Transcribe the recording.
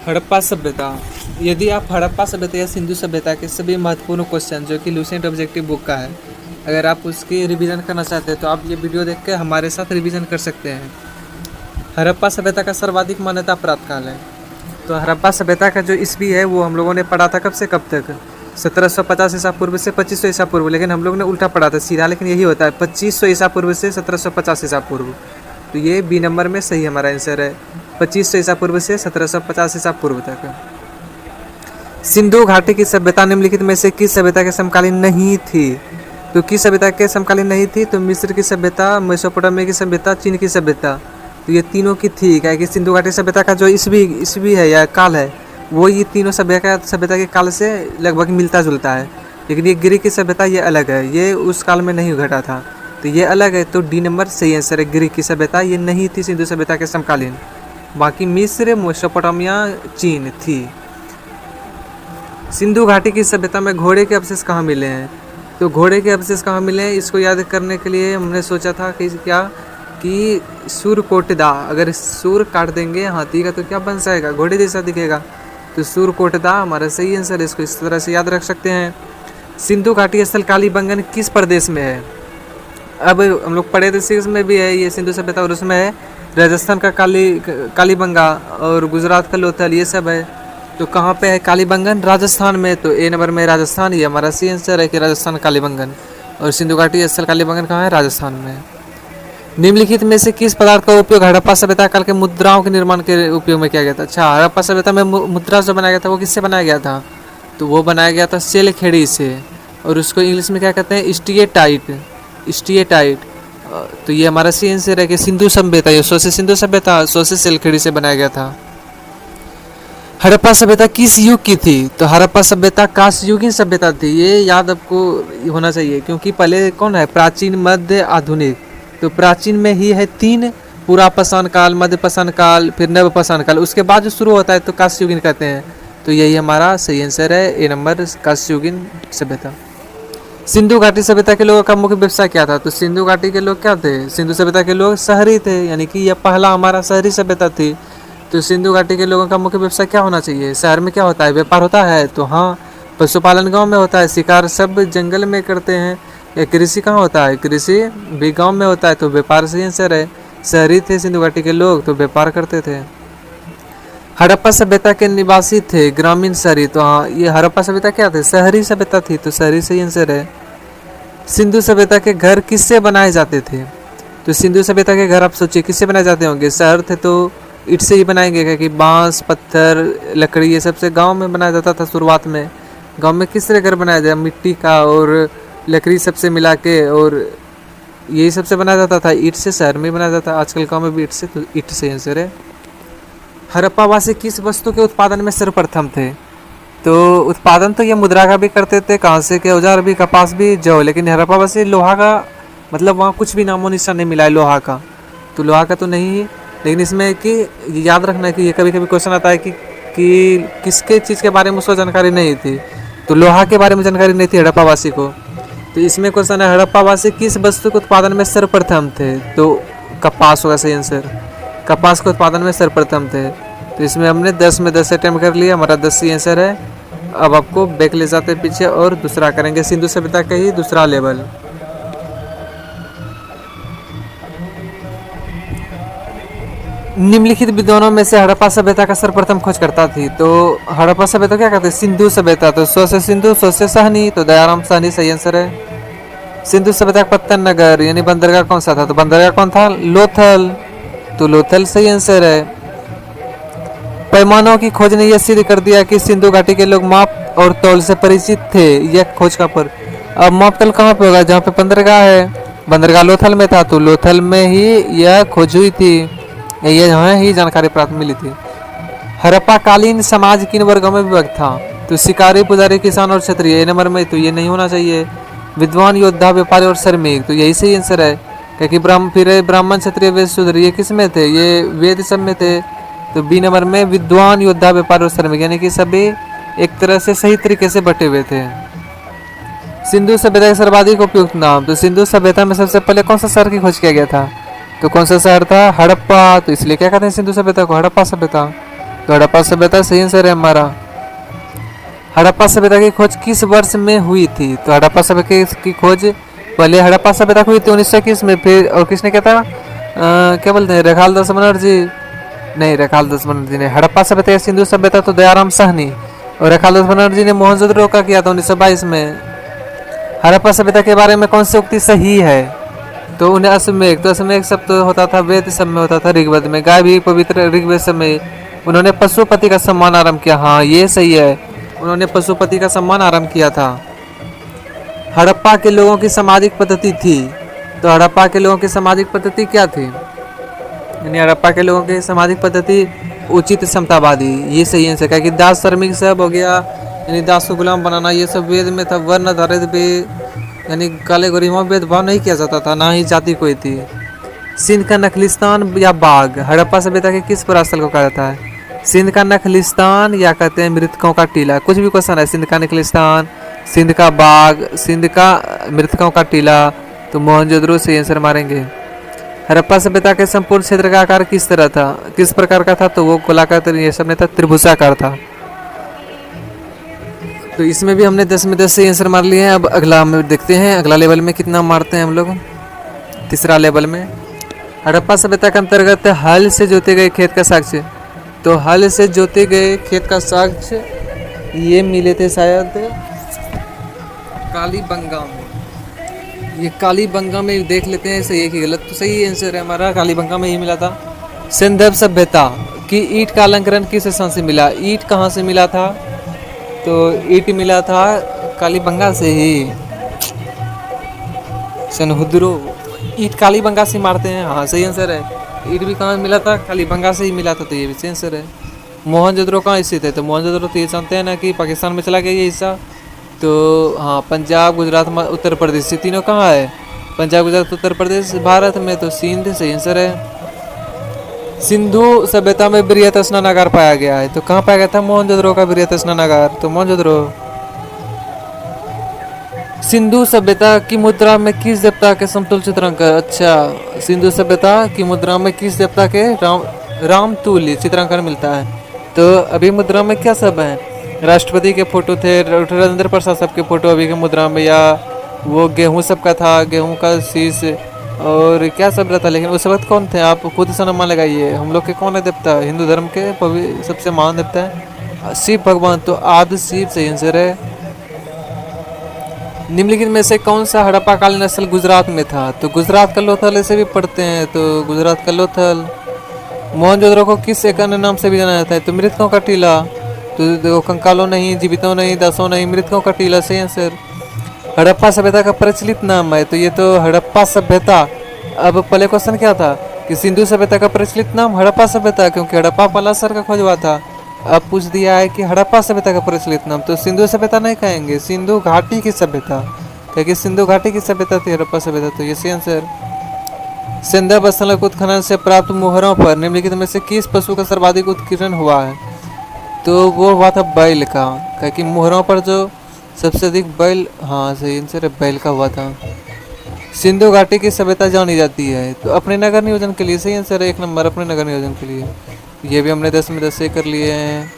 हड़प्पा सभ्यता। यदि आप हड़प्पा सभ्यता या सिंधु सभ्यता के सभी महत्वपूर्ण क्वेश्चन जो कि लुसेंट ऑब्जेक्टिव बुक का है, अगर आप उसकी रिवीजन करना चाहते हैं तो आप ये वीडियो देख के हमारे साथ रिवीजन कर सकते हैं। हड़प्पा सभ्यता का सर्वाधिक मान्यता प्राप्त काल है। तो हड़प्पा सभ्यता का जो ईस्वी है वो हम लोगों ने पढ़ा था कब से कब तक, 1750 ईसा पूर्व से 2500 ईसा पूर्व, लेकिन हम लोग ने उल्टा पढ़ा था सीधा, लेकिन यही होता है 2500 ईसा पूर्व से 1750 ईसा पूर्व। तो ये बी नंबर में सही हमारा आंसर है, 2500 ईसा पूर्व से 1750 ईसा पूर्व तक। सिंधु घाटी की सभ्यता निम्नलिखित में से किस सभ्यता के समकालीन नहीं थी? तो किस सभ्यता के समकालीन नहीं थी? तो मिस्र की सभ्यता, मेसोपोटामिया की सभ्यता, चीन की सभ्यता। तो ये तीनों की थी, क्या कि सिंधु घाटी सभ्यता का जो ईस्वी है या काल है वो ये तीनों सभ्यता के काल से लगभग मिलता जुलता है, लेकिन ये ग्रीक की सभ्यता ये अलग है, ये उस काल में नहीं घटा था, तो ये अलग है। तो डी नंबर सही आंसर है, ग्रीक की सभ्यता ये नहीं थी सिंधु सभ्यता के समकालीन। बाकी मिस्र, मेसोपोटामिया, चीन थी। सिंधु घाटी की सभ्यता में घोड़े के अवशेष कहाँ मिले हैं? तो घोड़े के अवशेष कहाँ मिले हैं इसको याद करने के लिए हमने सोचा था कि सूरकोटदा, अगर सूर काट देंगे हाथी का तो क्या बन जाएगा, घोड़े जैसा दिखेगा, तो सूरकोटदा हमारा सही आंसर है। इसको इस तरह से याद रख सकते हैं। सिंधु घाटी स्थल कालीबंगन किस प्रदेश में है? अब हम लोग पढ़े थे सिक्स में भी है ये सिंधु सभ्यता, और उसमें है राजस्थान का कालीबंगा और गुजरात का लोथल, ये सब है। तो कहाँ पे है कालीबंगन? राजस्थान में। तो ए नंबर में राजस्थान, ये हमारा सही आंसर है कि राजस्थान कालीबंगन। और सिंधु घाटी स्थल कालीबंगन कहाँ है? राजस्थान में। निम्नलिखित में से किस पदार्थ का उपयोग हड़प्पा सभ्यता काल के मुद्राओं के निर्माण के उपयोग में किया गया था? अच्छा, हड़प्पा सभ्यता में मुद्रा जो बनाया गया था वो किससे बनाया गया था? तो वो बनाया गया था सेलखेड़ी से, और उसको इंग्लिश में क्या कहते हैं? स्टीएटाइट। तो ये हमारा सही आंसर है कि सिंधु सभ्यता, ये सौ से सिंधु सभ्यता, सौ से सेलखेड़ी से बनाया गया था। हड़प्पा सभ्यता किस युग की थी? तो हड़प्पा सभ्यता कांस्ययुगीन सभ्यता थी, ये याद आपको होना चाहिए, क्योंकि पहले कौन है? प्राचीन, मध्य, आधुनिक। तो प्राचीन में ही है 3, पुरापाषाण काल, मध्यपाषाण काल, फिर नवपाषाण काल, उसके बाद जो शुरू होता है तो कांस्ययुगीन कहते हैं। तो यही हमारा सही आंसर है, ए नंबर कांस्ययुगीन सभ्यता। सिंधु घाटी सभ्यता के लोगों का मुख्य व्यवसाय क्या था? तो सिंधु घाटी के लोग क्या थे? सिंधु सभ्यता के लोग शहरी थे, यानी कि यह पहला हमारा शहरी सभ्यता थी। तो सिंधु घाटी के लोगों का मुख्य व्यवसाय क्या होना चाहिए? शहर में क्या होता है? व्यापार होता है। तो हाँ, पशुपालन गांव में होता है, शिकार सब जंगल में करते हैं। या कृषि कहाँ होता है? कृषि भी गांव में होता है। तो व्यापार सही आंसर है, शहरी थे सिंधु घाटी के लोग, तो व्यापार करते थे। हड़प्पा सभ्यता के निवासी थे ग्रामीण शहरी, तो हाँ, ये हड़प्पा सभ्यता क्या थे? शहरी सभ्यता थी, तो शहरी सही आंसर है। सिंधु सभ्यता के घर किससे बनाए जाते थे? तो सिंधु सभ्यता के घर आप सोचिए किससे बनाए जाते होंगे? शहर थे तो ईंट से ही बनाएंगे, क्योंकि बांस, पत्थर, लकड़ी ये सबसे गांव में बनाया जाता था। शुरुआत में गांव में किस तरह घर बनाया जाए? मिट्टी का और लकड़ी सबसे मिला के, और यही सबसे बनाया जाता था। ईंट से शहर में बनाया जाता है, आजकल गांव में भी ईंट से, तो ईंट से आंसर है। हड़प्पावासी किस वस्तु के उत्पादन में सर्वप्रथम थे? तो उत्पादन तो ये मुद्रा का भी करते थे, कांसे के औजार भी, कपास भी, जौ, लेकिन हड़प्पावासी लोहा का, मतलब वहाँ कुछ भी नामो निशान नहीं मिला है लोहा का, तो लोहा का तो नहीं। लेकिन इसमें कि याद रखना कि ये कभी कभी क्वेश्चन आता है कि किसके चीज़ के बारे में उसको जानकारी नहीं थी, तो लोहा के बारे में जानकारी नहीं थी हड़प्पावासी को। तो इसमें क्वेश्चन है हड़प्पावासी किस वस्तु के उत्पादन में सर्वप्रथम थे? तो कपास होगा सही आंसर, कपास के उत्पादन में सर्वप्रथम थे। तो इसमें हमने 10 में 10 अटेम्प्ट कर लिया, हमारा 10 ही आंसर है। अब आपको बैक ले जाते पीछे और दूसरा करेंगे, सिंधु सभ्यता का ही दूसरा लेवल। निम्नलिखित विद्वानों में से हड़प्पा सभ्यता का सर्वप्रथम खोज करता थी? तो हड़प्पा सभ्यता क्या कहते हैं? सिंधु सभ्यता, तो सौ से सिंधु, सौ से सहनी, तो दयाराम सहनी सही आंसर है। सिंधु सभ्यता का पत्तन नगर यानी बंदरगाह कौन सा था? तो बंदरगाह कौन था? लोथल, तो लोथल सही आंसर है। पैमानों की खोज ने यह सिद्ध कर दिया कि सिंधु घाटी के लोग माप और तौल से परिचित थे, यह खोज का पर। अब माप तौल कहाँ पे होगा? जहाँ पे बंदरगाह है, बंदरगाह लोथल में था, तो लोथल में ही यह खोज हुई थी, ये यहाँ ही जानकारी प्राप्त मिली थी। हड़प्पा कालीन समाज किन वर्गों में विभक्त था? तो शिकारी, पुजारी, किसान और क्षत्रिय, ए नंबर में, तो ये नहीं होना चाहिए। विद्वान, योद्धा, व्यापारी और श्रमिक, तो यही सही आंसर है, क्योंकि ब्राह्मण, क्षत्रिय, वैश्य, शूद्र ये किस में थे? ये वेद सब में थे। तो बी नंबर में विद्वान, योद्धा, व्यापारी और श्रमिक, यानी कि सभी एक तरह से सही तरीके से बटे हुए थे। सिंधु सभ्यता का सर्वाधिक उपयुक्त नाम? तो सिंधु सभ्यता में सबसे पहले कौन सा शहर की खोज किया गया था? तो कौन सा शहर था? हड़प्पा, तो इसलिए क्या कहते हैं सिंधु सभ्यता को? हड़प्पा सभ्यता। तो हड़प्पा सभ्यता सही आंसर है हमारा। हड़प्पा सभ्यता की खोज किस वर्ष में हुई थी? तो हड़प्पा सभ्यता की खोज पहले हड़प्पा सभ्यता हुई थी 1921 में, फिर और किसने क्या था, क्या बोलते हैं, रखालदास बनर्जी, नहीं रखालदास बनर्जी ने। हड़प्पा सभ्यता या सिंधु सभ्यता तो दयाराम साहनी, और रखालदास बनर्जी ने मोहनजोदड़ो का किया था 1922 में। हड़प्पा सभ्यता के बारे में कौन सी उक्ति सही है? तो उन्हें अश्वमेघ, तो अश्वमेघ शब्द होता था वेद सब में, होता था ऋग्वेद में, गाय भी पवित्र ऋग्वेद सब में। उन्होंने पशुपति का सम्मान आरंभ किया, हाँ ये सही है, उन्होंने पशुपति का सम्मान आरंभ किया था। हड़प्पा के लोगों की सामाजिक पद्धति थी, तो हड़प्पा के लोगों की सामाजिक पद्धति क्या थी? यानी हड़प्पा के लोगों की सामाजिक पद्धति उचित समतावादी, ये सही है। क्या कि दास श्रमिक सब हो गया, यानी दास को गुलाम बनाना, ये सब वेद में था। वर्ण आधारित भी, यानी काले गोरीमा भेदभाव नहीं किया जाता था, ना ही जाति कोई थी। सिंध का नखलिस्तान या बाग हड़प्पा सभ्यता के किस पुरास्थल को कहा जाता है? सिंध का नखलिस्तान या कहते हैं मृतकों का टीला, कुछ भी क्वेश्चन है, सिंध का नखलिस्तान, सिंध का बाग, सिंध का मृतकों का टीला, तो मोहनजोदड़ो से आंसर मारेंगे। हड़प्पा सभ्यता के संपूर्ण क्षेत्र का आकार किस तरह था, किस प्रकार का था? तो वो गोलाकार, ये सब में था, त्रिभुजाकार था। तो इसमें भी हमने 10 में 10 से आंसर मार लिए हैं। अब अगला हम देखते हैं, अगला लेवल में कितना मारते हैं हम लोग। तीसरा लेवल में हड़प्पा सभ्यता के अंतर्गत हल से जोते गए खेत का साक्ष्य, तो हल से जोते गए खेत का साक्ष्य ये मिले थे शायद कालीबंगा में। ये कालीबंगा में देख लेते हैं सही है कि गलत, तो सही आंसर है हमारा, कालीबंगा में ही मिला था। सिंधव सभ्यता की ईंट का अलंकरण किस स्थान से मिला? ईंट कहाँ से मिला था? तो ईंट मिला था कालीबंगा से ही, सनहुद्रो। ईंट कालीबंगा से मारते हैं, हाँ सही आंसर है। ईंट भी कहाँ मिला था? कालीबंगा से ही मिला था, तो ये भी सही आंसर है। मोहनजोदड़ो कहाँ स्थित है? तो मोहनजोदड़ो तो ये जानते हैं ना कि पाकिस्तान में चला गया ये हिस्सा, तो हाँ पंजाब, गुजरात, उत्तर प्रदेश, ये तीनों कहाँ है? पंजाब, गुजरात, उत्तर प्रदेश भारत में, तो सिंध सही आंसर है। सिंधु सभ्यता में बृहत स्नानागार पाया गया है, तो कहाँ पाया गया था? मोहनजोदड़ो का बृहत स्नानागार, तो मोहनजोदड़ो। सिंधु सभ्यता की मुद्रा में किस देवता के समतुल्य चित्रांकन? अच्छा, सिंधु सभ्यता की मुद्रा में किस देवता के रामतुल्य चित्रांकन मिलता है? तो अभी मुद्रा में क्या सब है? राष्ट्रपति के फोटो थे, राजेंद्र प्रसाद सब के फोटो अभी के मुद्रा में, या वो गेहूं सबका था, गेहूं का शीश, और क्या सब रहता। लेकिन उस वक्त कौन थे? आप खुद से अनुमान लगाइए, हम लोग के कौन है देवता? हिंदू धर्म के सबसे महान देवता है शिव भगवान, तो आदि शिव सही आंसर है। निम्नलिखित में से कौन सा हड़प्पा कालीन स्थल गुजरात में था? तो गुजरात का लोथल ऐसे भी पढ़ते हैं, तो गुजरात का लोथल। मोहनजोदड़ो को किस एक अन्य नाम से भी जाना जाता है? तो मृतकों का टीला, तो देखो कंकालों नहीं, जीवितों नहीं, दासों नहीं, मृतकों का टीला सही आंसर। हड़प्पा सभ्यता का प्रचलित नाम है, तो ये तो हड़प्पा सभ्यता। अब पहले क्वेश्चन क्या था कि सिंधु सभ्यता का प्रचलित नाम हड़प्पा सभ्यता, क्योंकि हड़प्पा पलासर का खोज हुआ था। अब पूछ दिया है कि हड़प्पा सभ्यता का प्रचलित नाम, तो सिंधु सभ्यता नहीं कहेंगे, सिंधु घाटी की सभ्यता, क्योंकि सिंधु घाटी की सभ्यता थी हड़प्पा सभ्यता, तो ये सही आंसर। सिंधव स्थल उत्खनन से प्राप्त मोहरों पर निम्नलिखित में से किस पशु का सर्वाधिक उत्कीर्णन हुआ है? तो वो हुआ था बैल का, क्योंकि मोहरों पर जो सबसे अधिक बैल, हाँ सही आंसर है, बैल का हुआ था। सिंधु घाटी की सभ्यता जानी जाती है, तो अपने नगर नियोजन के लिए सही आंसर है, 1 नंबर अपने नगर नियोजन के लिए। ये भी हमने 10 में 10 से कर लिए हैं।